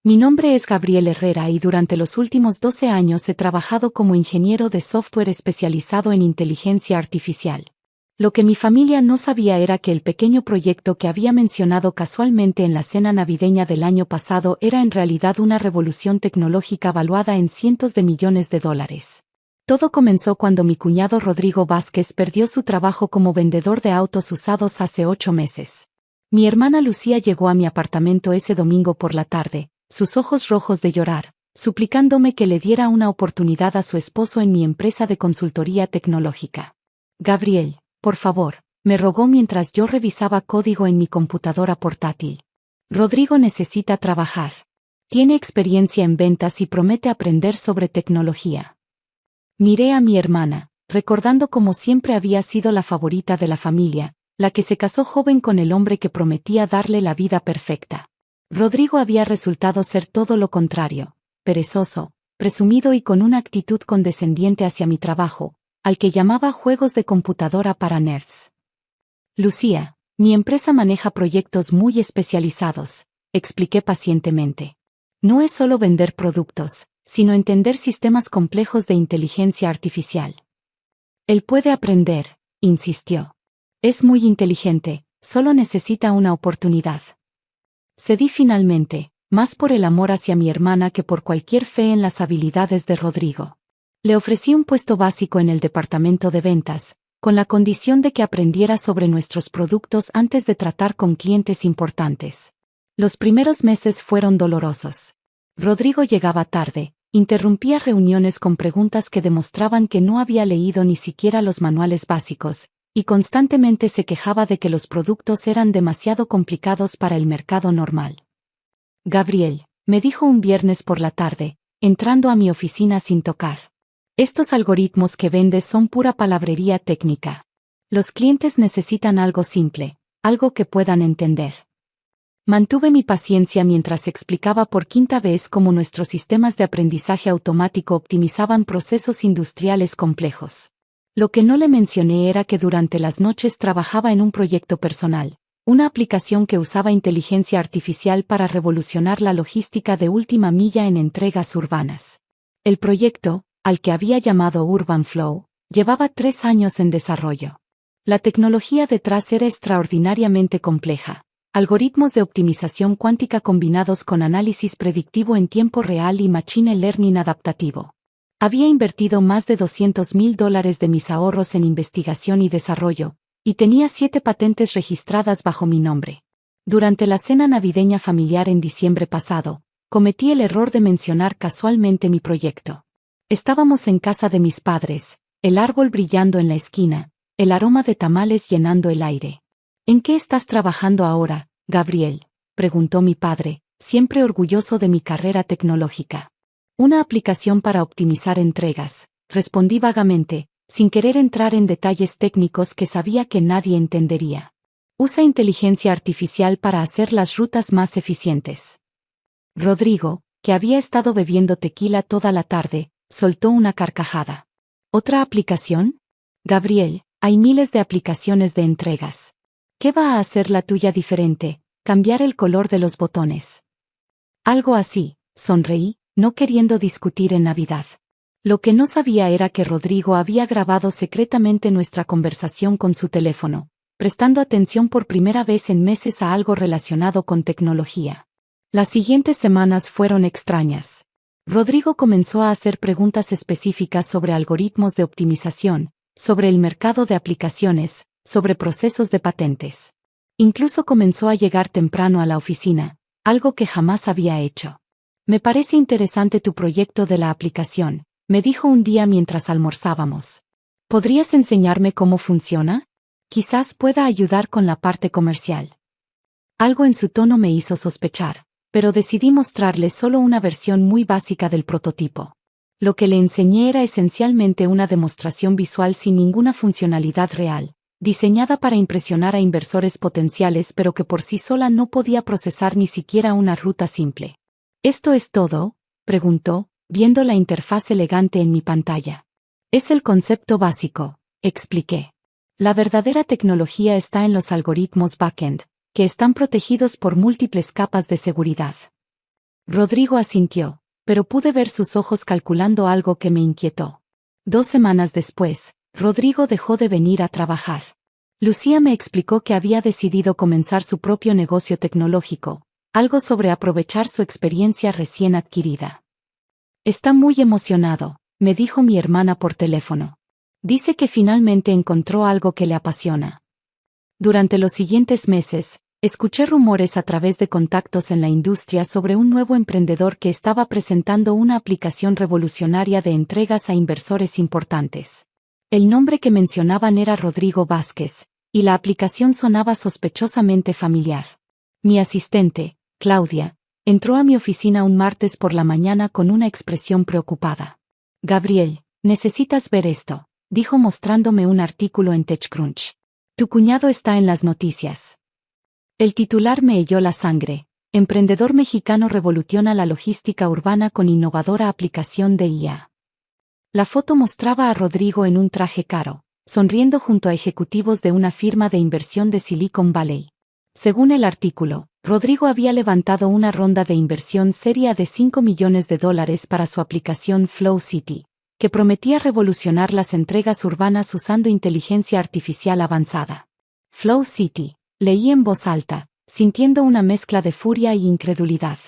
Mi nombre es Gabriel Herrera y durante los últimos 12 años he trabajado como ingeniero de software especializado en inteligencia artificial. Lo que mi familia no sabía era que el pequeño proyecto que había mencionado casualmente en la cena navideña del año pasado era en realidad una revolución tecnológica valuada en cientos de millones de dólares. Todo comenzó cuando mi cuñado Rodrigo Vázquez perdió su trabajo como vendedor de autos usados hace 8 meses. Mi hermana Lucía llegó a mi apartamento ese domingo por la tarde, sus ojos rojos de llorar, suplicándome que le diera una oportunidad a su esposo en mi empresa de consultoría tecnológica. Gabriel, por favor, me rogó mientras yo revisaba código en mi computadora portátil. Rodrigo necesita trabajar. Tiene experiencia en ventas y promete aprender sobre tecnología. Miré a mi hermana, recordando cómo siempre había sido la favorita de la familia, la que se casó joven con el hombre que prometía darle la vida perfecta. Rodrigo había resultado ser todo lo contrario, perezoso, presumido y con una actitud condescendiente hacia mi trabajo, al que llamaba juegos de computadora para nerds. Lucía, mi empresa maneja proyectos muy especializados, expliqué pacientemente. No es solo vender productos, sino entender sistemas complejos de inteligencia artificial. Él puede aprender, insistió. Es muy inteligente, solo necesita una oportunidad. Cedí finalmente, más por el amor hacia mi hermana que por cualquier fe en las habilidades de Rodrigo. Le ofrecí un puesto básico en el departamento de ventas, con la condición de que aprendiera sobre nuestros productos antes de tratar con clientes importantes. Los primeros meses fueron dolorosos. Rodrigo llegaba tarde, interrumpía reuniones con preguntas que demostraban que no había leído ni siquiera los manuales básicos, y constantemente se quejaba de que los productos eran demasiado complicados para el mercado normal. Gabriel, me dijo un viernes por la tarde, entrando a mi oficina sin tocar. Estos algoritmos que vendes son pura palabrería técnica. Los clientes necesitan algo simple, algo que puedan entender. Mantuve mi paciencia mientras explicaba por quinta vez cómo nuestros sistemas de aprendizaje automático optimizaban procesos industriales complejos. Lo que no le mencioné era que durante las noches trabajaba en un proyecto personal, una aplicación que usaba inteligencia artificial para revolucionar la logística de última milla en entregas urbanas. El proyecto, al que había llamado Urban Flow, llevaba 3 años en desarrollo. La tecnología detrás era extraordinariamente compleja. Algoritmos de optimización cuántica combinados con análisis predictivo en tiempo real y machine learning adaptativo. Había invertido más de $200,000 de mis ahorros en investigación y desarrollo, y tenía 7 patentes registradas bajo mi nombre. Durante la cena navideña familiar en diciembre pasado, cometí el error de mencionar casualmente mi proyecto. Estábamos en casa de mis padres, el árbol brillando en la esquina, el aroma de tamales llenando el aire. ¿En qué estás trabajando ahora, Gabriel?, preguntó mi padre, siempre orgulloso de mi carrera tecnológica. Una aplicación para optimizar entregas, respondí vagamente, sin querer entrar en detalles técnicos que sabía que nadie entendería. Usa inteligencia artificial para hacer las rutas más eficientes. Rodrigo, que había estado bebiendo tequila toda la tarde, soltó una carcajada. ¿Otra aplicación? Gabriel, hay miles de aplicaciones de entregas. ¿Qué va a hacer la tuya diferente? Cambiar el color de los botones. Algo así, sonreí, no queriendo discutir en Navidad. Lo que no sabía era que Rodrigo había grabado secretamente nuestra conversación con su teléfono, prestando atención por primera vez en meses a algo relacionado con tecnología. Las siguientes semanas fueron extrañas. Rodrigo comenzó a hacer preguntas específicas sobre algoritmos de optimización, sobre el mercado de aplicaciones, sobre procesos de patentes. Incluso comenzó a llegar temprano a la oficina, algo que jamás había hecho. Me parece interesante tu proyecto de la aplicación, me dijo un día mientras almorzábamos. ¿Podrías enseñarme cómo funciona? Quizás pueda ayudar con la parte comercial. Algo en su tono me hizo sospechar, pero decidí mostrarle solo una versión muy básica del prototipo. Lo que le enseñé era esencialmente una demostración visual sin ninguna funcionalidad real, diseñada para impresionar a inversores potenciales pero que por sí sola no podía procesar ni siquiera una ruta simple. ¿Esto es todo?, preguntó, viendo la interfaz elegante en mi pantalla. Es el concepto básico, expliqué. La verdadera tecnología está en los algoritmos backend, que están protegidos por múltiples capas de seguridad. Rodrigo asintió, pero pude ver sus ojos calculando algo que me inquietó. 2 semanas después, Rodrigo dejó de venir a trabajar. Lucía me explicó que había decidido comenzar su propio negocio tecnológico, algo sobre aprovechar su experiencia recién adquirida. Está muy emocionado, me dijo mi hermana por teléfono. Dice que finalmente encontró algo que le apasiona. Durante los siguientes meses, escuché rumores a través de contactos en la industria sobre un nuevo emprendedor que estaba presentando una aplicación revolucionaria de entregas a inversores importantes. El nombre que mencionaban era Rodrigo Vázquez, y la aplicación sonaba sospechosamente familiar. Mi asistente, Claudia, entró a mi oficina un martes por la mañana con una expresión preocupada. Gabriel, necesitas ver esto, dijo mostrándome un artículo en TechCrunch. Tu cuñado está en las noticias. El titular me heló la sangre. Emprendedor mexicano revoluciona la logística urbana con innovadora aplicación de IA. La foto mostraba a Rodrigo en un traje caro, sonriendo junto a ejecutivos de una firma de inversión de Silicon Valley. Según el artículo, Rodrigo había levantado una ronda de inversión seria de $5 millones para su aplicación Flow City, que prometía revolucionar las entregas urbanas usando inteligencia artificial avanzada. Flow City, leí en voz alta, sintiendo una mezcla de furia y incredulidad.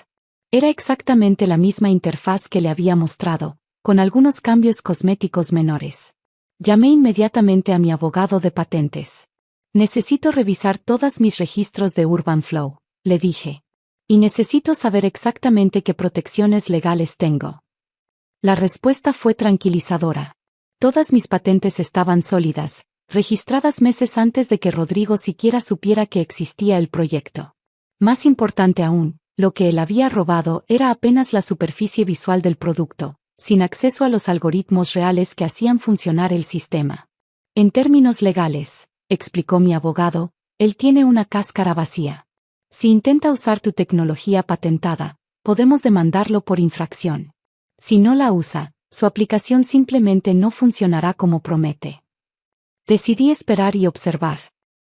Era exactamente la misma interfaz que le había mostrado, con algunos cambios cosméticos menores. Llamé inmediatamente a mi abogado de patentes. Necesito revisar todos mis registros de Urban Flow, le dije. Y necesito saber exactamente qué protecciones legales tengo. La respuesta fue tranquilizadora. Todas mis patentes estaban sólidas, registradas meses antes de que Rodrigo siquiera supiera que existía el proyecto. Más importante aún, lo que él había robado era apenas la superficie visual del producto, sin acceso a los algoritmos reales que hacían funcionar el sistema. En términos legales, explicó mi abogado, él tiene una cáscara vacía. Si intenta usar tu tecnología patentada, podemos demandarlo por infracción. Si no la usa, su aplicación simplemente no funcionará como promete. Decidí esperar y observar.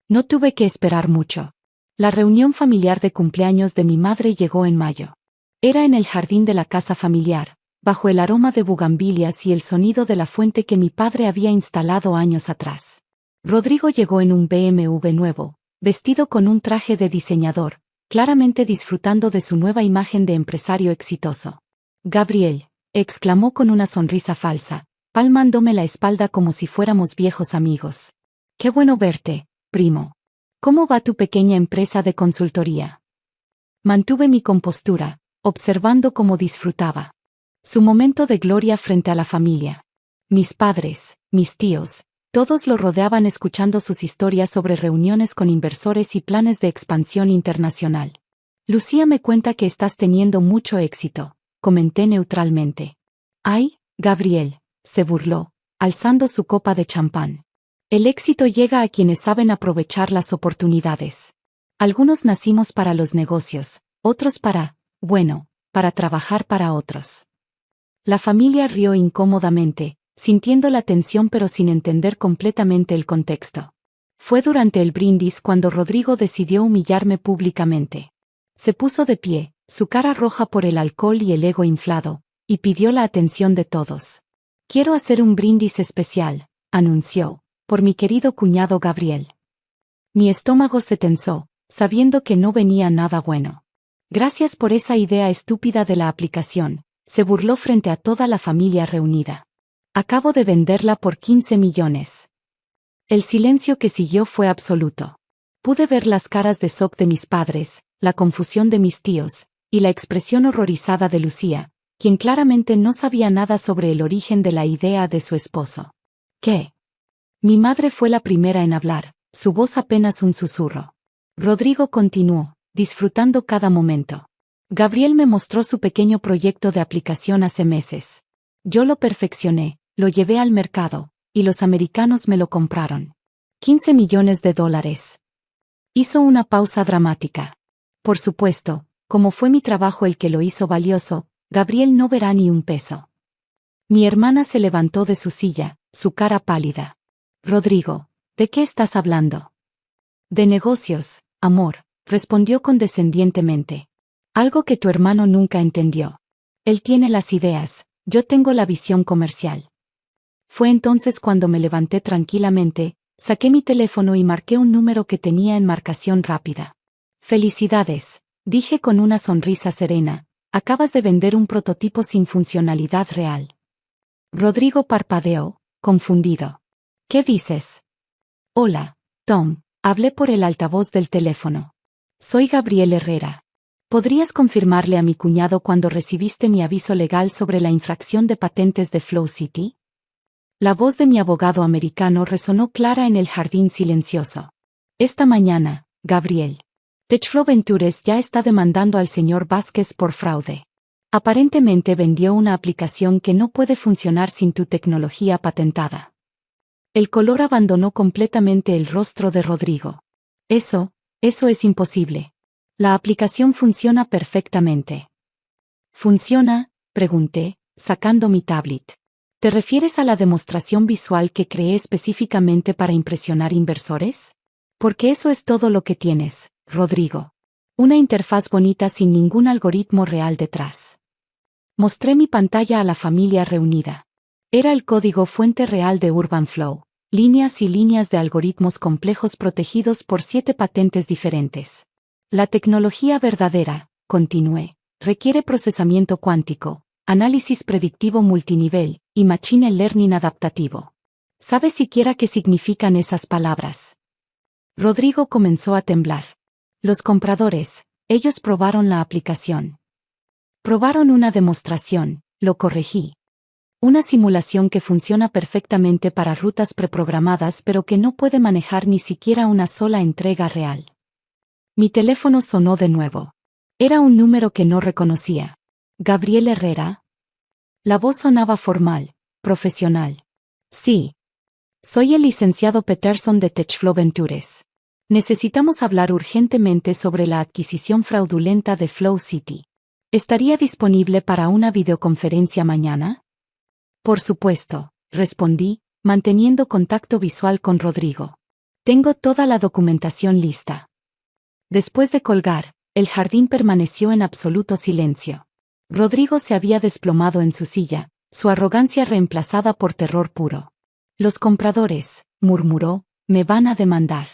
No tuve que esperar mucho. La reunión familiar de cumpleaños de mi madre llegó en mayo. Era en el jardín de la casa familiar, bajo el aroma de bugambilias y el sonido de la fuente que mi padre había instalado años atrás. Rodrigo llegó en un BMW nuevo, vestido con un traje de diseñador, claramente disfrutando de su nueva imagen de empresario exitoso. Gabriel, exclamó con una sonrisa falsa, palmándome la espalda como si fuéramos viejos amigos. Qué bueno verte, primo. ¿Cómo va tu pequeña empresa de consultoría? Mantuve mi compostura, observando cómo disfrutaba. Su momento de gloria frente a la familia. Mis padres, mis tíos, todos lo rodeaban escuchando sus historias sobre reuniones con inversores y planes de expansión internacional. Lucía me cuenta que estás teniendo mucho éxito, comenté neutralmente. Ay, Gabriel, se burló, alzando su copa de champán. El éxito llega a quienes saben aprovechar las oportunidades. Algunos nacimos para los negocios, otros para trabajar para otros. La familia rió incómodamente, sintiendo la tensión pero sin entender completamente el contexto. Fue durante el brindis cuando Rodrigo decidió humillarme públicamente. Se puso de pie, su cara roja por el alcohol y el ego inflado, y pidió la atención de todos. Quiero hacer un brindis especial, anunció, por mi querido cuñado Gabriel. Mi estómago se tensó, sabiendo que no venía nada bueno. Gracias por esa idea estúpida de la aplicación, se burló frente a toda la familia reunida. Acabo de venderla por 15 millones. El silencio que siguió fue absoluto. Pude ver las caras de shock de mis padres, la confusión de mis tíos, y la expresión horrorizada de Lucía, quien claramente no sabía nada sobre el origen de la idea de su esposo. ¿Qué? Mi madre fue la primera en hablar, su voz apenas un susurro. Rodrigo continuó, disfrutando cada momento. Gabriel me mostró su pequeño proyecto de aplicación hace meses. Yo lo perfeccioné, lo llevé al mercado, y los americanos me lo compraron. 15 millones de dólares. Hizo una pausa dramática. Por supuesto, como fue mi trabajo el que lo hizo valioso, Gabriel no verá ni un peso. Mi hermana se levantó de su silla, su cara pálida. Rodrigo, ¿de qué estás hablando? De negocios, amor, respondió condescendientemente. Algo que tu hermano nunca entendió. Él tiene las ideas, yo tengo la visión comercial. Fue entonces cuando me levanté tranquilamente, saqué mi teléfono y marqué un número que tenía en marcación rápida. Felicidades, dije con una sonrisa serena, acabas de vender un prototipo sin funcionalidad real. Rodrigo parpadeó, confundido. ¿Qué dices? Hola, Tom, hablé por el altavoz del teléfono. Soy Gabriel Herrera. ¿Podrías confirmarle a mi cuñado cuando recibiste mi aviso legal sobre la infracción de patentes de Flow City? La voz de mi abogado americano resonó clara en el jardín silencioso. Esta mañana, Gabriel. TechFlow Ventures ya está demandando al señor Vázquez por fraude. Aparentemente vendió una aplicación que no puede funcionar sin tu tecnología patentada. El color abandonó completamente el rostro de Rodrigo. Eso es imposible. La aplicación funciona perfectamente. ¿Funciona?, pregunté, sacando mi tablet. ¿Te refieres a la demostración visual que creé específicamente para impresionar inversores? Porque eso es todo lo que tienes, Rodrigo. Una interfaz bonita sin ningún algoritmo real detrás. Mostré mi pantalla a la familia reunida. Era el código fuente real de UrbanFlow, líneas y líneas de algoritmos complejos protegidos por 7 patentes diferentes. La tecnología verdadera, continué, requiere procesamiento cuántico, análisis predictivo multinivel y machine learning adaptativo. ¿Sabes siquiera qué significan esas palabras? Rodrigo comenzó a temblar. Los compradores, ellos probaron la aplicación. Probaron una demostración, lo corregí. Una simulación que funciona perfectamente para rutas preprogramadas pero que no puede manejar ni siquiera una sola entrega real. Mi teléfono sonó de nuevo. Era un número que no reconocía. ¿Gabriel Herrera? La voz sonaba formal, profesional. Sí. Soy el licenciado Peterson de TechFlow Ventures. Necesitamos hablar urgentemente sobre la adquisición fraudulenta de Flow City. ¿Estaría disponible para una videoconferencia mañana? Por supuesto, respondí, manteniendo contacto visual con Rodrigo. Tengo toda la documentación lista. Después de colgar, el jardín permaneció en absoluto silencio. Rodrigo se había desplomado en su silla, su arrogancia reemplazada por terror puro. Los compradores, murmuró, me van a demandar.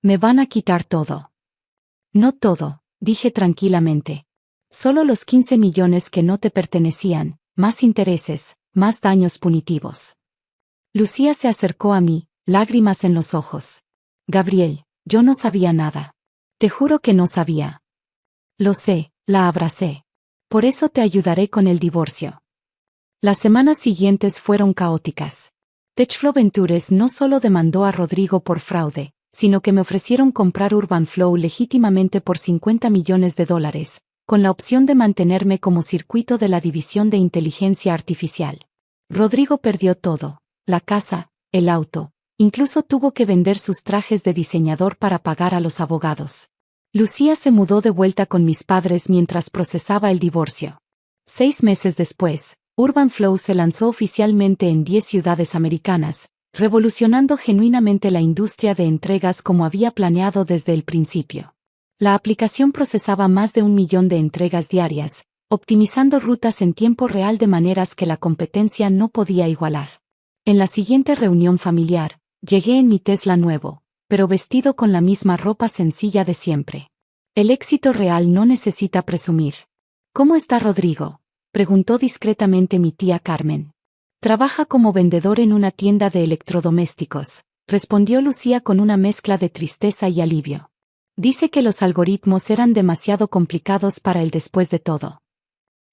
Me van a quitar todo. No todo, dije tranquilamente. Solo los 15 millones que no te pertenecían, más intereses, más daños punitivos. Lucía se acercó a mí, lágrimas en los ojos. Gabriel, yo no sabía nada. Te juro que no sabía. Lo sé, la abracé. Por eso te ayudaré con el divorcio. Las semanas siguientes fueron caóticas. TechFlow Ventures no solo demandó a Rodrigo por fraude, sino que me ofrecieron comprar UrbanFlow legítimamente por $50 millones, con la opción de mantenerme como circuito de la división de inteligencia artificial. Rodrigo perdió todo, la casa, el auto, incluso tuvo que vender sus trajes de diseñador para pagar a los abogados. Lucía se mudó de vuelta con mis padres mientras procesaba el divorcio. 6 meses después, UrbanFlow se lanzó oficialmente en 10 ciudades americanas, revolucionando genuinamente la industria de entregas como había planeado desde el principio. La aplicación procesaba más de 1 millón de entregas diarias, optimizando rutas en tiempo real de maneras que la competencia no podía igualar. En la siguiente reunión familiar, llegué en mi Tesla nuevo, pero vestido con la misma ropa sencilla de siempre. El éxito real no necesita presumir. ¿Cómo está Rodrigo?, preguntó discretamente mi tía Carmen. Trabaja como vendedor en una tienda de electrodomésticos, respondió Lucía con una mezcla de tristeza y alivio. Dice que los algoritmos eran demasiado complicados para él después de todo.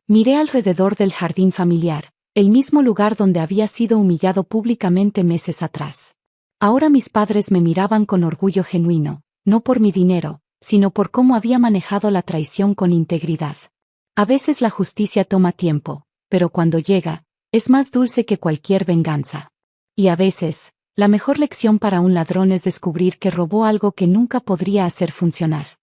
Miré alrededor del jardín familiar, el mismo lugar donde había sido humillado públicamente meses atrás. Ahora mis padres me miraban con orgullo genuino, no por mi dinero, sino por cómo había manejado la traición con integridad. A veces la justicia toma tiempo, pero cuando llega, es más dulce que cualquier venganza. Y a veces, la mejor lección para un ladrón es descubrir que robó algo que nunca podría hacer funcionar.